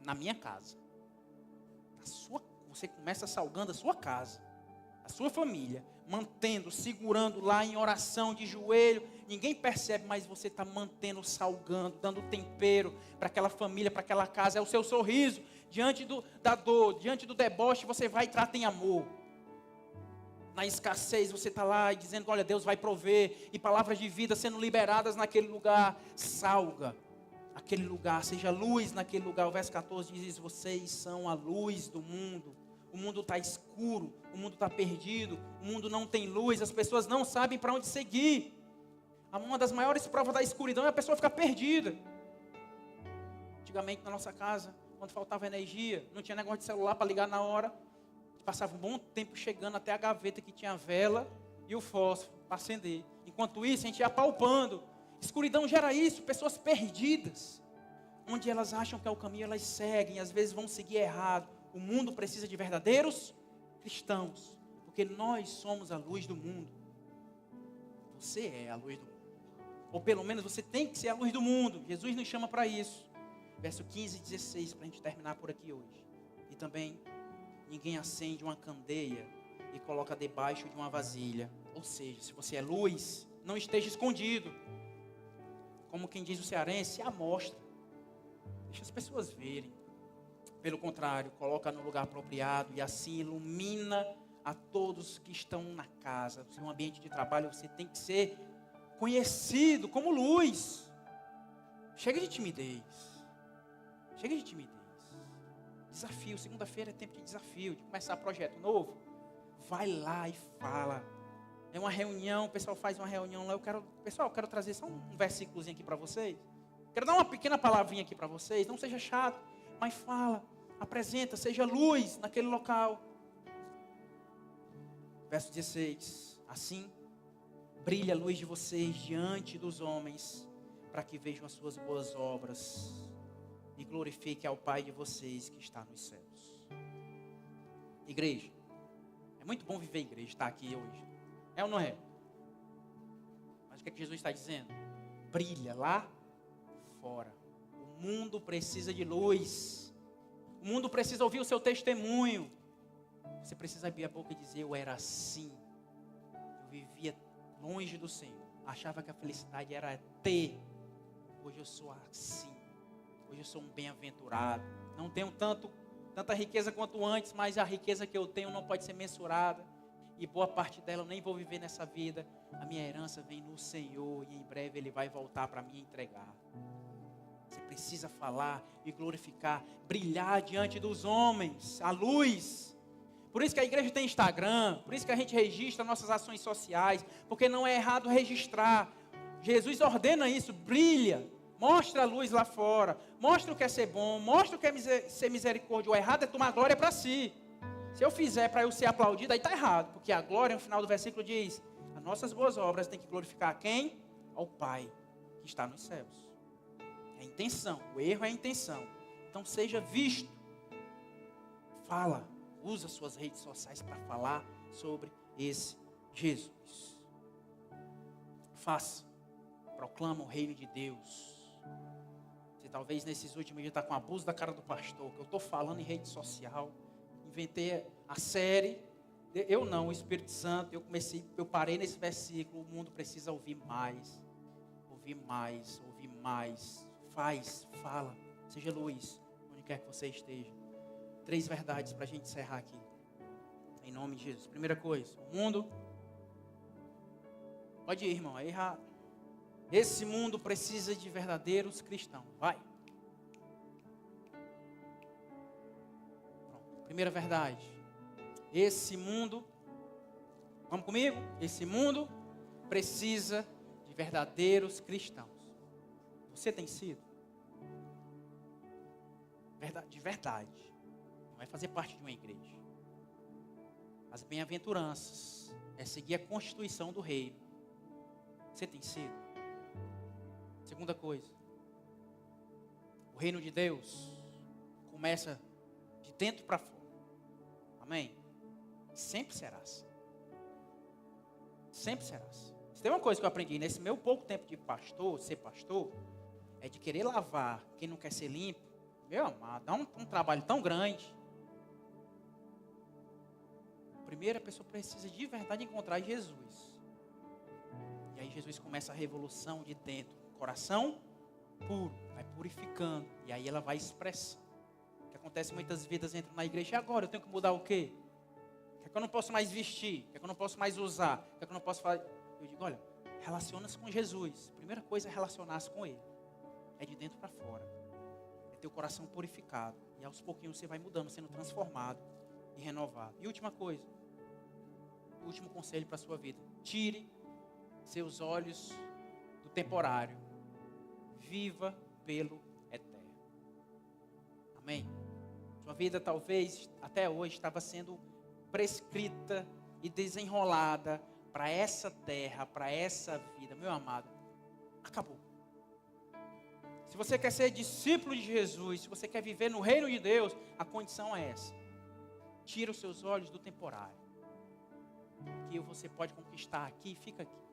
na minha casa. Você começa salgando a sua casa, a sua família, mantendo, segurando lá em oração de joelho. Ninguém percebe, mas você está mantendo, salgando, dando tempero para aquela família, para aquela casa. É o seu sorriso diante da dor, diante do deboche, você vai e trata em amor. Na escassez, você está lá e dizendo: olha, Deus vai prover. E palavras de vida sendo liberadas naquele lugar. Salga aquele lugar, seja luz naquele lugar. O verso 14 diz: vocês são a luz do mundo. O mundo está escuro, o mundo está perdido, o mundo não tem luz, as pessoas não sabem para onde seguir. Uma das maiores provas da escuridão é a pessoa ficar perdida. Antigamente na nossa casa, quando faltava energia, não tinha negócio de celular para ligar na hora. Passava um bom tempo chegando até a gaveta que tinha a vela e o fósforo para acender. Enquanto isso, a gente ia apalpando. Escuridão gera isso, pessoas perdidas. Onde elas acham que é o caminho, elas seguem, às vezes vão seguir errado. O mundo precisa de verdadeiros cristãos, porque nós somos a luz do mundo. Você é a luz do mundo. Ou pelo menos você tem que ser a luz do mundo. Jesus nos chama para isso. Verso 15 e 16, para a gente terminar por aqui hoje. E também: ninguém acende uma candeia e coloca debaixo de uma vasilha. Ou seja, se você é luz, não esteja escondido. Como quem diz o cearense, à mostra. Deixa as pessoas verem. Pelo contrário, coloca no lugar apropriado e assim ilumina a todos que estão na casa. No seu ambiente de trabalho, você tem que ser conhecido como luz. Chega de timidez. Chega de timidez. Desafio, segunda-feira é tempo de desafio, de começar projeto novo. Vai lá e fala. É uma reunião, o pessoal faz uma reunião lá. Eu quero trazer só um versículozinho aqui para vocês. Quero dar uma pequena palavrinha aqui para vocês. Não seja chato, mas fala, apresenta, seja luz naquele local. Verso 16. Assim, brilha a luz de vocês diante dos homens, para que vejam as suas boas obras e glorifique ao Pai de vocês que está nos céus. Igreja, é muito bom viver igreja, estar aqui hoje. É ou não é? Mas o que é que Jesus está dizendo? Brilha lá fora. O mundo precisa de luz. O mundo precisa ouvir o seu testemunho. Você precisa abrir a boca e dizer: eu era assim. Eu vivia longe do Senhor. Achava que a felicidade era ter. Hoje eu sou assim. Hoje eu sou um bem-aventurado. Não tenho tanta riqueza quanto antes, mas a riqueza que eu tenho não pode ser mensurada. E boa parte dela eu nem vou viver nessa vida. A minha herança vem no Senhor e em breve Ele vai voltar para me entregar. Você precisa falar e glorificar, brilhar diante dos homens, a luz. Por isso que a igreja tem Instagram, por isso que a gente registra nossas ações sociais, porque não é errado registrar. Jesus ordena isso: brilha. Mostra a luz lá fora. Mostra o que é ser bom. Mostra o que é ser misericórdia. O errado é tomar glória para si. Se eu fizer para eu ser aplaudido, aí está errado. Porque a glória, no final do versículo, diz: as nossas boas obras têm que glorificar quem? Ao Pai que está nos céus. É a intenção. O erro é a intenção. Então seja visto. Fala. Usa suas redes sociais para falar sobre esse Jesus. Faça. Proclama o reino de Deus. Você talvez nesses últimos dias está com abuso da cara do pastor, que eu estou falando em rede social. Inventei a série, Eu não, o Espírito Santo, eu parei nesse versículo, o mundo precisa ouvir mais. Ouvir mais, ouvir mais. Fala, seja luz, onde quer que você esteja. 3 verdades para a gente encerrar aqui. Em nome de Jesus. Primeira coisa, o mundo... Pode ir, irmão, é errado. Esse mundo precisa de verdadeiros cristãos. Vai. Pronto. Primeira verdade. Esse mundo, vamos comigo? Esse mundo precisa de verdadeiros cristãos. Você tem sido? De verdade. Não é fazer parte de uma igreja. As bem-aventuranças é seguir a constituição do reino. Você tem sido? Segunda coisa. O reino de Deus começa de dentro para fora. Amém? Sempre será assim. Sempre será assim. Se tem uma coisa que eu aprendi nesse meu pouco tempo de ser pastor, é de querer lavar quem não quer ser limpo. Meu amado, dá um trabalho tão grande. Primeiro, a pessoa precisa de verdade encontrar Jesus. E aí Jesus começa a revolução de dentro. Coração puro, vai purificando. E aí ela vai expressando. O que acontece, muitas vidas entram na igreja. E agora, eu tenho que mudar o quê? O que é que eu não posso mais vestir? O que é que eu não posso mais usar? O que é que eu não posso fazer? Eu digo, olha, relaciona-se com Jesus. A primeira coisa é relacionar-se com Ele. É de dentro para fora. É ter o coração purificado. E aos pouquinhos você vai mudando, sendo transformado e renovado. E última coisa. O último conselho para a sua vida. Tire seus olhos do temporário. Viva pelo eterno. Amém? Sua vida talvez até hoje estava sendo prescrita e desenrolada para essa terra, para essa vida. Meu amado, acabou. Se você quer ser discípulo de Jesus, se você quer viver no reino de Deus, a condição é essa. Tira os seus olhos do temporário. Que você pode conquistar aqui e fica aqui.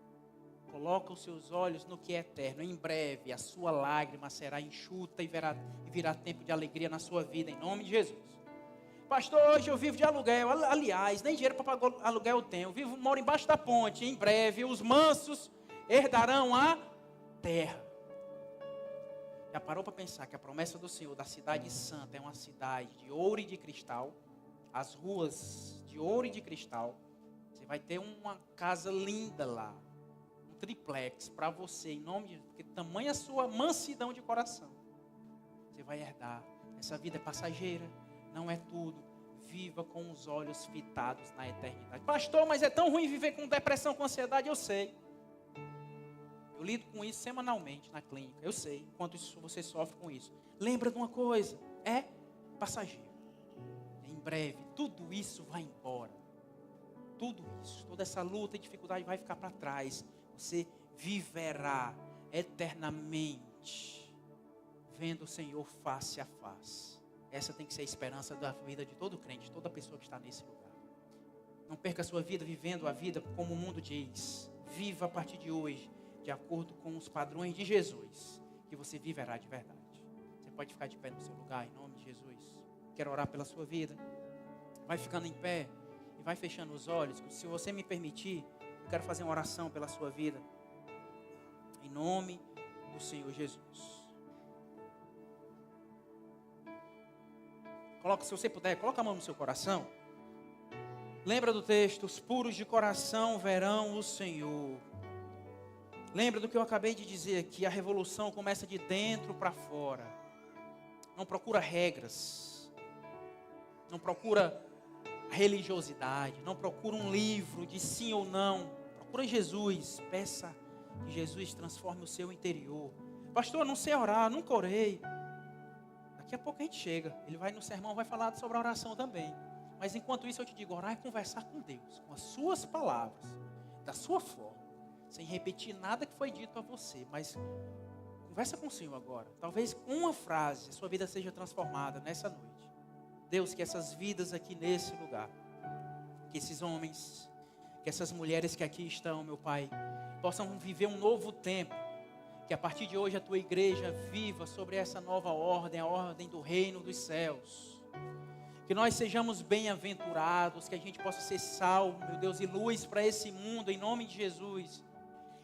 Coloca os seus olhos no que é eterno. Em breve a sua lágrima será enxuta e virá tempo de alegria na sua vida, em nome de Jesus. Pastor, hoje eu vivo de aluguel. Aliás, nem dinheiro para pagar aluguel eu tenho. Moro embaixo da ponte. Em breve os mansos herdarão a terra. Já parou para pensar que a promessa do Senhor da cidade santa é uma cidade de ouro e de cristal? As ruas de ouro e de cristal. Você vai ter uma casa linda lá. Um triplex para você, em nome de Jesus. Porque tamanha a sua mansidão de coração. Você vai herdar. Essa vida é passageira. Não é tudo. Viva com os olhos fitados na eternidade. Pastor, mas é tão ruim viver com depressão, com ansiedade. Eu sei. Eu lido com isso semanalmente na clínica. Eu sei quanto você sofre com isso. Lembra de uma coisa. É passageiro. Em breve, tudo isso vai embora. Tudo isso, toda essa luta e dificuldade vai ficar para trás. Você viverá eternamente vendo o Senhor face a face. Essa tem que ser a esperança da vida de todo crente, de toda pessoa que está nesse lugar. Não perca a sua vida vivendo a vida como o mundo diz. Viva a partir de hoje, de acordo com os padrões de Jesus, que você viverá de verdade. Você pode ficar de pé no seu lugar, em nome de Jesus. Quero orar pela sua vida. Vai ficando em pé e vai fechando os olhos. Se você me permitir, eu quero fazer uma oração pela sua vida. Em nome do Senhor Jesus. Se você puder, coloca a mão no seu coração. Lembra do texto, os puros de coração verão o Senhor. Lembra do que eu acabei de dizer aqui, a revolução começa de dentro para fora. Não procura regras. Não procura religiosidade. Não procura um livro de sim ou não. Procura Jesus. Peça que Jesus transforme o seu interior. Pastor, eu não sei orar, nunca orei. Daqui a pouco a gente chega. Ele vai no sermão, vai falar sobre a oração também. Mas enquanto isso eu te digo, orar é conversar com Deus. Com as suas palavras. Da sua forma. Sem repetir nada que foi dito a você. Mas conversa com o Senhor agora. Talvez com uma frase a sua vida seja transformada nessa noite. Deus, que essas vidas aqui nesse lugar. Que esses homens, que essas mulheres que aqui estão, meu Pai, possam viver um novo tempo. Que a partir de hoje a tua igreja viva sobre essa nova ordem, a ordem do reino dos céus. Que Que nós sejamos bem-aventurados, que a gente possa ser sal, meu Deus, e luz para esse mundo, em nome de Jesus.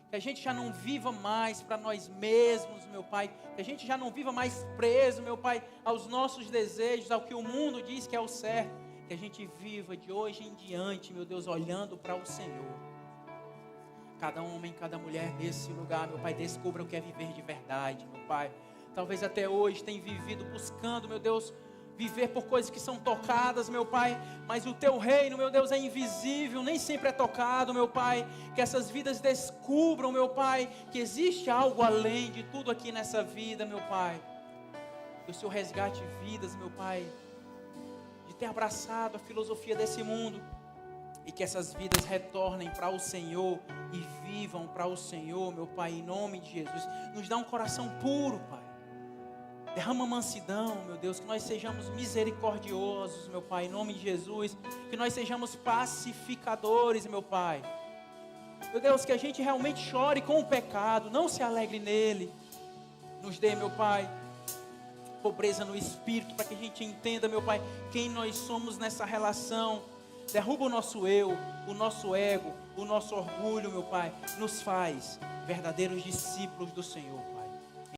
Que a gente já não viva mais para nós mesmos, meu Pai. Que a gente já não viva mais preso, meu Pai, aos nossos desejos, ao que o mundo diz que é o certo. Que a gente viva de hoje em diante, meu Deus, olhando para o Senhor. Cada homem, cada mulher nesse lugar, meu Pai, descubra o que é viver de verdade, meu Pai. Talvez até hoje tenha vivido buscando, meu Deus, viver por coisas que são tocadas, meu Pai, mas o Teu reino, meu Deus, é invisível, nem sempre é tocado, meu Pai. Que essas vidas descubram, meu Pai, que existe algo além de tudo aqui nessa vida, meu Pai. Que o Senhor resgate vidas, meu Pai, de ter abraçado a filosofia desse mundo, e que essas vidas retornem para o Senhor e vivam para o Senhor, meu Pai, em nome de Jesus. Nos dá um coração puro, Pai. Derrama mansidão, meu Deus, que nós sejamos misericordiosos, meu Pai, em nome de Jesus. Que nós sejamos pacificadores, meu Pai. Meu Deus, que a gente realmente chore com o pecado, não se alegre nele. Nos dê, meu Pai, pobreza no espírito, para que a gente entenda, meu Pai, quem nós somos nessa relação. Derruba o nosso eu, o nosso ego, o nosso orgulho, meu Pai. Nos faz verdadeiros discípulos do Senhor, Pai.